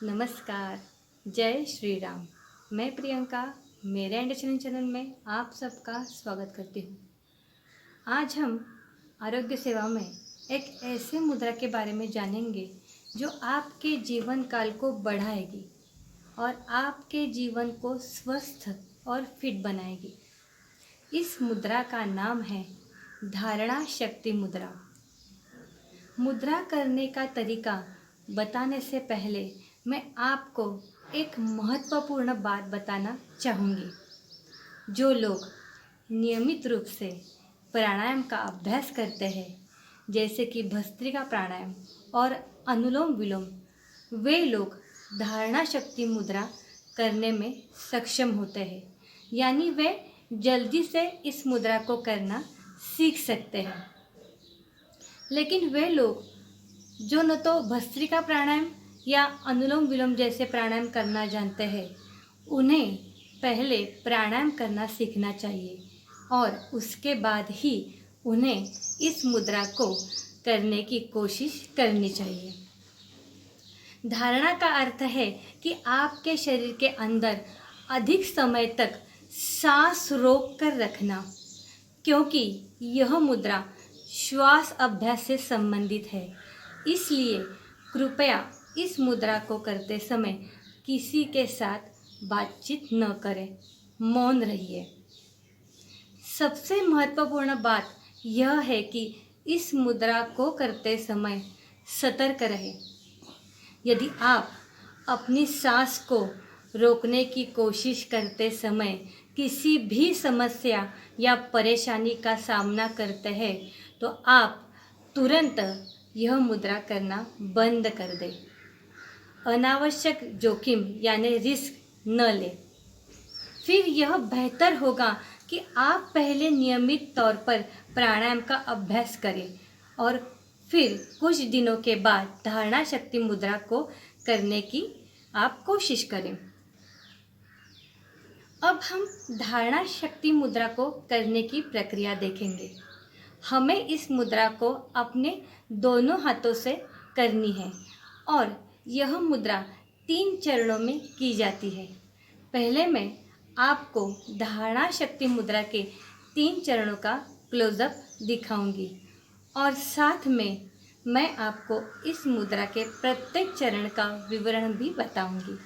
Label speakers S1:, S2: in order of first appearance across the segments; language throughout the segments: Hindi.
S1: नमस्कार। जय श्री राम। मैं प्रियंका मेरे अंडरस्टैंडिंग चैनल में आप सबका स्वागत करती हूँ। आज हम आरोग्य सेवा में एक ऐसे मुद्रा के बारे में जानेंगे जो आपके जीवन काल को बढ़ाएगी और आपके जीवन को स्वस्थ और फिट बनाएगी। इस मुद्रा का नाम है धारणा शक्ति मुद्रा। मुद्रा करने का तरीका बताने से पहले मैं आपको एक महत्वपूर्ण बात बताना चाहूँगी। जो लोग नियमित रूप से प्राणायाम का अभ्यास करते हैं, जैसे कि भस्त्रिका प्राणायाम और अनुलोम विलोम, वे लोग धारणा शक्ति मुद्रा करने में सक्षम होते हैं, यानी वे जल्दी से इस मुद्रा को करना सीख सकते हैं। लेकिन वे लोग जो न तो भस्त्रिका प्राणायाम या अनुलोम विलोम जैसे प्राणायाम करना जानते हैं, उन्हें पहले प्राणायाम करना सीखना चाहिए और उसके बाद ही उन्हें इस मुद्रा को करने की कोशिश करनी चाहिए। धारणा का अर्थ है कि आपके शरीर के अंदर अधिक समय तक सांस रोक कर रखना, क्योंकि यह मुद्रा श्वास अभ्यास से संबंधित है। इसलिए कृपया इस मुद्रा को करते समय किसी के साथ बातचीत न करें, मौन रहिए। सबसे महत्वपूर्ण बात यह है कि इस मुद्रा को करते समय सतर्क रहें। यदि आप अपनी सांस को रोकने की कोशिश करते समय किसी भी समस्या या परेशानी का सामना करते हैं, तो आप तुरंत यह मुद्रा करना बंद कर दें। अनावश्यक जोखिम यानी रिस्क न लें। फिर यह बेहतर होगा कि आप पहले नियमित तौर पर प्राणायाम का अभ्यास करें और फिर कुछ दिनों के बाद धारणा शक्ति मुद्रा को करने की आप कोशिश करें। अब हम धारणा शक्ति मुद्रा को करने की प्रक्रिया देखेंगे। हमें इस मुद्रा को अपने दोनों हाथों से करनी है और यह मुद्रा 3 चरणों में की जाती है। पहले मैं आपको धारणा शक्ति मुद्रा के 3 चरणों का क्लोजअप दिखाऊंगी और साथ में मैं आपको इस मुद्रा के प्रत्येक चरण का विवरण भी बताऊंगी।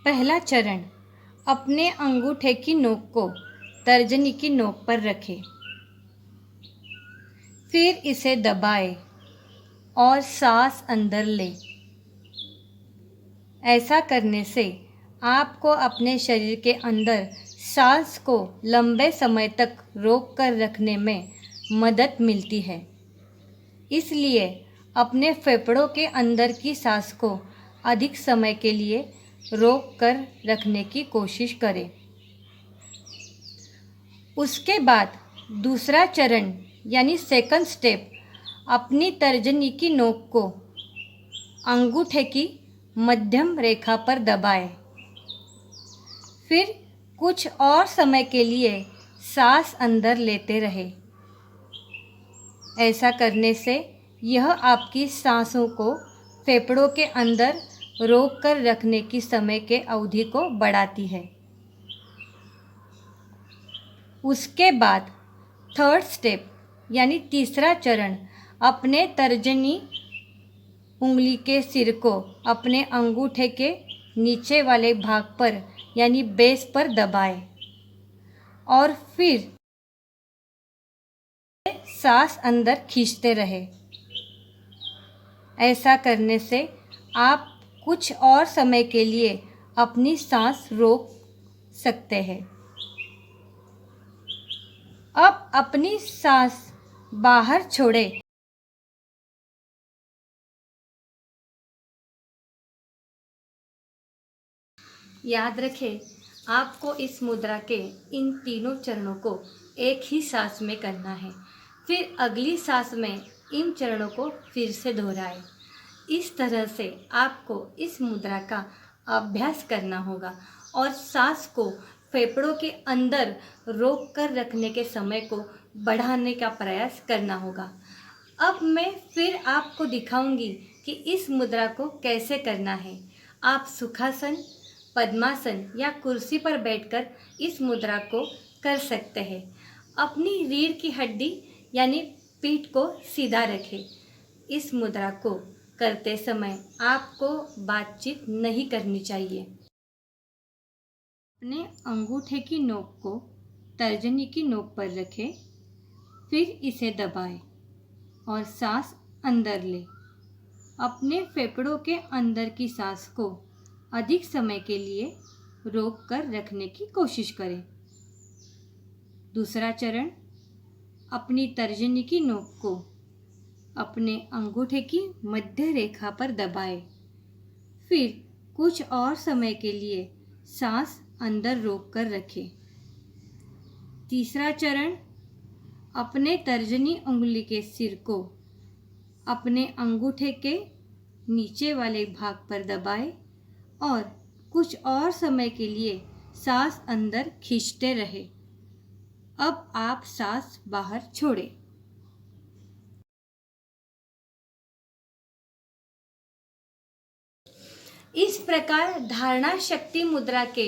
S1: पहला चरण, अपने अंगूठे की नोक को तर्जनी की नोक पर रखें। फिर इसे दबाएं और सांस अंदर लें। ऐसा करने से आपको अपने शरीर के अंदर सांस को लंबे समय तक रोक कर रखने में मदद मिलती है। इसलिए अपने फेफड़ों के अंदर की सांस को अधिक समय के लिए रोक कर रखने की कोशिश करें। उसके बाद दूसरा चरण यानी सेकंड स्टेप, अपनी तर्जनी की नोक को अंगूठे की मध्यम रेखा पर दबाएं। फिर कुछ और समय के लिए सांस अंदर लेते रहें। ऐसा करने से यह आपकी सांसों को फेफड़ों के अंदर रोक कर रखने की समय के अवधि को बढ़ाती है। उसके बाद थर्ड स्टेप यानी तीसरा चरण, अपने तर्जनी उंगली के सिर को अपने अंगूठे के नीचे वाले भाग पर यानी बेस पर दबाएं और फिर सांस अंदर खींचते रहें। ऐसा करने से आप कुछ और समय के लिए अपनी सांस रोक सकते हैं। अब अपनी सांस बाहर छोड़ें। याद रखें, आपको इस मुद्रा के इन तीनों चरणों को एक ही सांस में करना है। फिर अगली सांस में इन चरणों को फिर से दोहराएं। इस तरह से आपको इस मुद्रा का अभ्यास करना होगा और सांस को फेफड़ों के अंदर रोक कर रखने के समय को बढ़ाने का प्रयास करना होगा। अब मैं फिर आपको दिखाऊंगी कि इस मुद्रा को कैसे करना है। आप सुखासन, पद्मासन या कुर्सी पर बैठकर इस मुद्रा को कर सकते हैं। अपनी रीढ़ की हड्डी यानी पीठ को सीधा रखें। इस मुद्रा को करते समय आपको बातचीत नहीं करनी चाहिए। अपने अंगूठे की नोक को तर्जनी की नोक पर रखें, फिर इसे दबाएं और सांस अंदर लें। अपने फेफड़ों के अंदर की सांस को अधिक समय के लिए रोक कर रखने की कोशिश करें। दूसरा चरण, अपनी तर्जनी की नोक को अपने अंगूठे की मध्य रेखा पर दबाएं, फिर कुछ और समय के लिए सांस अंदर रोक कर रखें। तीसरा चरण, अपने तर्जनी उंगली के सिर को अपने अंगूठे के नीचे वाले भाग पर दबाएं और कुछ और समय के लिए सांस अंदर खींचते रहें। अब आप सांस बाहर छोड़ें। इस प्रकार धारणा शक्ति मुद्रा के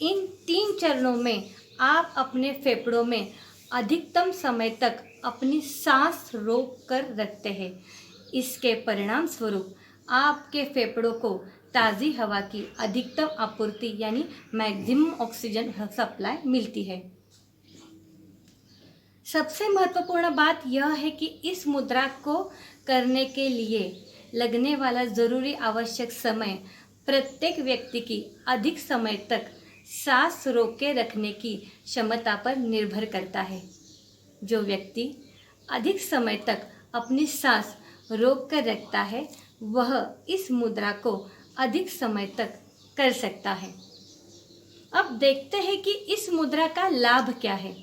S1: इन 3 चरणों में आप अपने फेफड़ों में अधिकतम समय तक अपनी सांस रोक कर रखते हैं। इसके परिणाम स्वरूप आपके फेफड़ों को ताज़ी हवा की अधिकतम आपूर्ति यानी मैक्सिमम ऑक्सीजन सप्लाई मिलती है। सबसे महत्वपूर्ण बात यह है कि इस मुद्रा को करने के लिए लगने वाला ज़रूरी आवश्यक समय प्रत्येक व्यक्ति की अधिक समय तक सांस रोक के रखने की क्षमता पर निर्भर करता है। जो व्यक्ति अधिक समय तक अपनी सांस रोक कर रखता है वह इस मुद्रा को अधिक समय तक कर सकता है। अब देखते हैं कि इस मुद्रा का लाभ क्या है।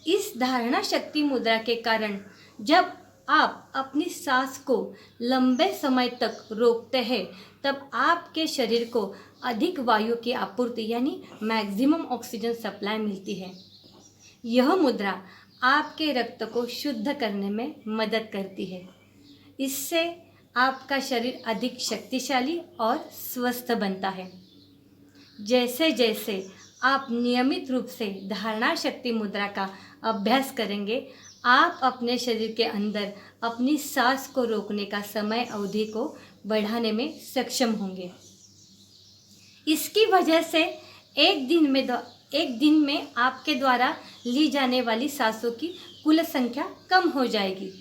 S1: इस धारणा शक्ति मुद्रा के कारण जब आप अपनी सांस को लंबे समय तक रोकते हैं तब आपके शरीर को अधिक वायु की आपूर्ति यानी मैक्सिमम ऑक्सीजन सप्लाई मिलती है। यह मुद्रा आपके रक्त को शुद्ध करने में मदद करती है। इससे आपका शरीर अधिक शक्तिशाली और स्वस्थ बनता है। जैसे जैसे आप नियमित रूप से धारणा शक्ति मुद्रा का अभ्यास करेंगे, आप अपने शरीर के अंदर अपनी सांस को रोकने का समय अवधि को बढ़ाने में सक्षम होंगे। इसकी वजह से एक दिन में आपके द्वारा ली जाने वाली सांसों की कुल संख्या कम हो जाएगी।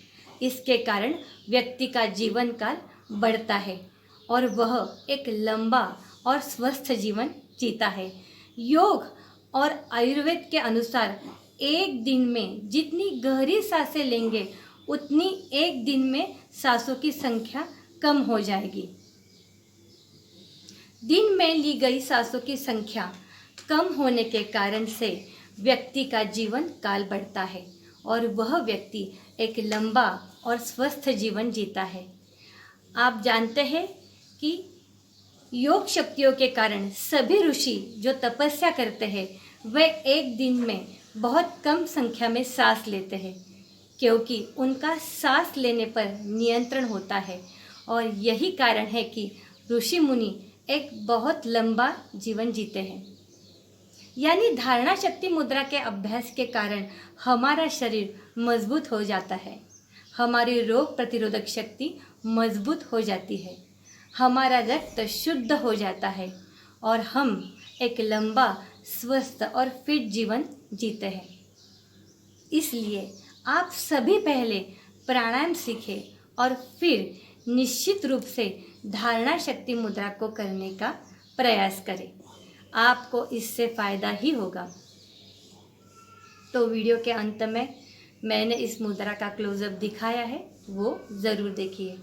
S1: इसके कारण व्यक्ति का जीवन काल बढ़ता है और वह एक लंबा और स्वस्थ जीवन जीता है। योग और आयुर्वेद के अनुसार एक दिन में जितनी गहरी सांसें लेंगे उतनी एक दिन में सांसों की संख्या कम हो जाएगी। दिन में ली गई सांसों की संख्या कम होने के कारण से व्यक्ति का जीवन काल बढ़ता है और वह व्यक्ति एक लंबा और स्वस्थ जीवन जीता है। आप जानते हैं कि योग शक्तियों के कारण सभी ऋषि जो तपस्या करते हैं वे एक दिन में बहुत कम संख्या में सांस लेते हैं, क्योंकि उनका सांस लेने पर नियंत्रण होता है और यही कारण है कि ऋषि मुनि एक बहुत लंबा जीवन जीते हैं। यानी धारणा शक्ति मुद्रा के अभ्यास के कारण हमारा शरीर मजबूत हो जाता है, हमारी रोग प्रतिरोधक शक्ति मजबूत हो जाती है, हमारा रक्त शुद्ध हो जाता है और हम एक लंबा, स्वस्थ और फिट जीवन जीते हैं। इसलिए आप सभी पहले प्राणायाम सीखें और फिर निश्चित रूप से धारणा शक्ति मुद्रा को करने का प्रयास करें। आपको इससे फ़ायदा ही होगा। तो वीडियो के अंत में मैंने इस मुद्रा का क्लोजअप दिखाया है, वो ज़रूर देखिए।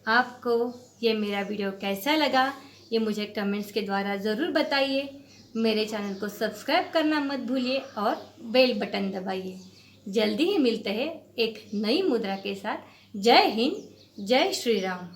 S1: आपको ये मेरा वीडियो कैसा लगा ये मुझे कमेंट्स के द्वारा ज़रूर बताइए। मेरे चैनल को सब्सक्राइब करना मत भूलिए और बेल बटन दबाइए। जल्दी ही मिलते हैं एक नई मुद्रा के साथ। जय हिंद, जय श्री राम।